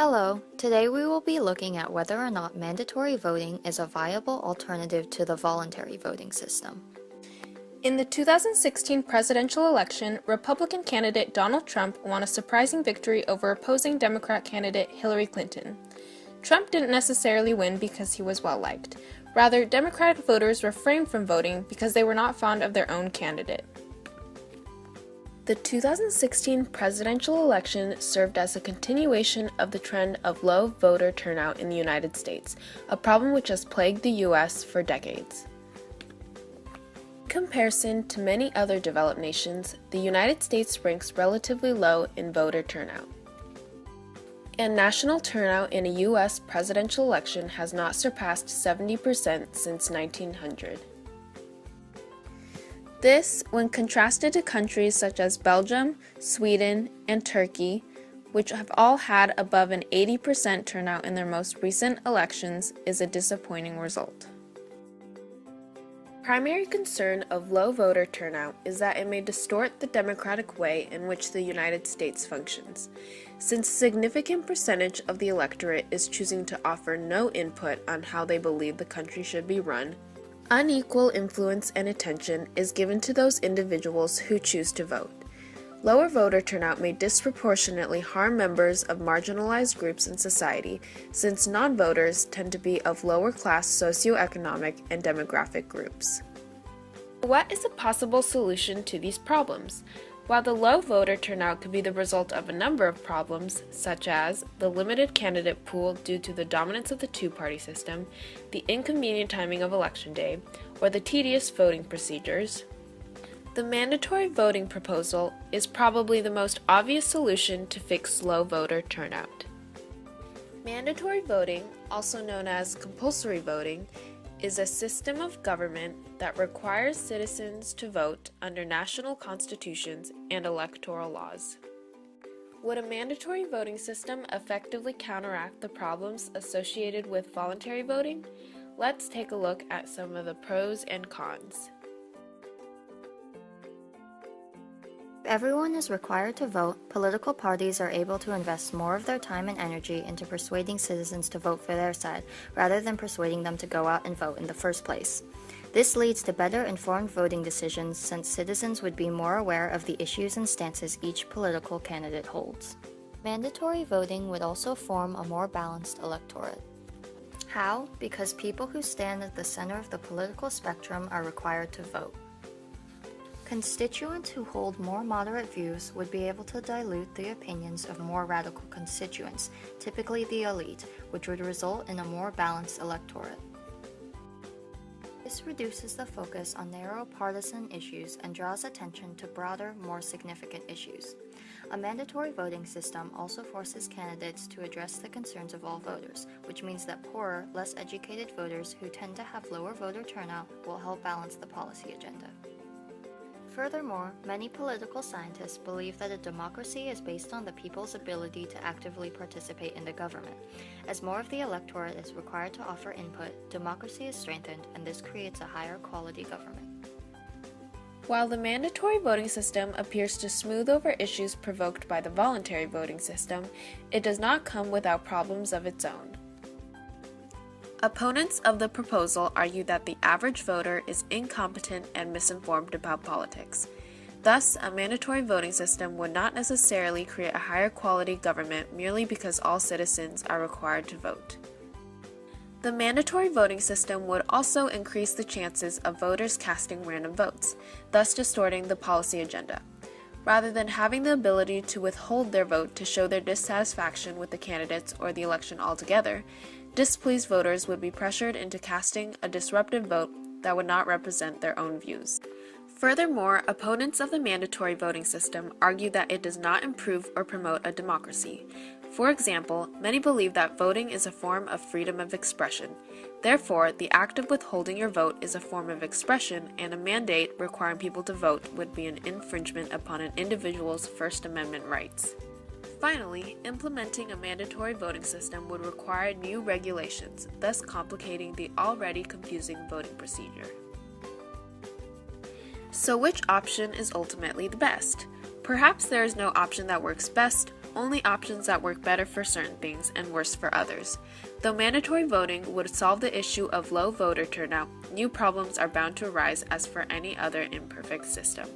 Hello, today we will be looking at whether or not mandatory voting is a viable alternative to the voluntary voting system. In the 2016 presidential election, Republican candidate Donald Trump won a surprising victory over opposing Democrat candidate Hillary Clinton. Trump didn't necessarily win because he was well-liked. Rather, Democratic voters refrained from voting because they were not fond of their own candidate. The 2016 presidential election served as a continuation of the trend of low voter turnout in the United States, a problem which has plagued the U.S. for decades. In comparison to many other developed nations, the United States ranks relatively low in voter turnout. And national turnout in a U.S. presidential election has not surpassed 70% since 1900. This, when contrasted to countries such as Belgium, Sweden, and Turkey, which have all had above an 80% turnout in their most recent elections, is a disappointing result. The primary concern of low voter turnout is that it may distort the democratic way in which the United States functions. Since a significant percentage of the electorate is choosing to offer no input on how they believe the country should be run, unequal influence and attention is given to those individuals who choose to vote. Lower voter turnout may disproportionately harm members of marginalized groups in society, since non-voters tend to be of lower-class socioeconomic and demographic groups. What is a possible solution to these problems? While the low voter turnout could be the result of a number of problems, such as the limited candidate pool due to the dominance of the two-party system, the inconvenient timing of Election Day, or the tedious voting procedures, the mandatory voting proposal is probably the most obvious solution to fix low voter turnout. Mandatory voting, also known as compulsory voting, is a system of government that requires citizens to vote under national constitutions and electoral laws. Would a mandatory voting system effectively counteract the problems associated with voluntary voting? Let's take a look at some of the pros and cons. If everyone is required to vote, political parties are able to invest more of their time and energy into persuading citizens to vote for their side, rather than persuading them to go out and vote in the first place. This leads to better informed voting decisions, since citizens would be more aware of the issues and stances each political candidate holds. Mandatory voting would also form a more balanced electorate. How? Because people who stand at the center of the political spectrum are required to vote. Constituents who hold more moderate views would be able to dilute the opinions of more radical constituents, typically the elite, which would result in a more balanced electorate. This reduces the focus on narrow partisan issues and draws attention to broader, more significant issues. A mandatory voting system also forces candidates to address the concerns of all voters, which means that poorer, less educated voters who tend to have lower voter turnout will help balance the policy agenda. Furthermore, many political scientists believe that a democracy is based on the people's ability to actively participate in the government. As more of the electorate is required to offer input, democracy is strengthened, and this creates a higher quality government. While the mandatory voting system appears to smooth over issues provoked by the voluntary voting system, it does not come without problems of its own. Opponents of the proposal argue that the average voter is incompetent and misinformed about politics. Thus, a mandatory voting system would not necessarily create a higher quality government merely because all citizens are required to vote. The mandatory voting system would also increase the chances of voters casting random votes, thus distorting the policy agenda. Rather than having the ability to withhold their vote to show their dissatisfaction with the candidates or the election altogether, displeased voters would be pressured into casting a disruptive vote that would not represent their own views. Furthermore, opponents of the mandatory voting system argue that it does not improve or promote a democracy. For example, many believe that voting is a form of freedom of expression. Therefore, the act of withholding your vote is a form of expression, and a mandate requiring people to vote would be an infringement upon an individual's First Amendment rights. Finally, implementing a mandatory voting system would require new regulations, thus complicating the already confusing voting procedure. So which option is ultimately the best? Perhaps there is no option that works best only options that work better for certain things and worse for others. Though mandatory voting would solve the issue of low voter turnout, new problems are bound to arise as for any other imperfect system.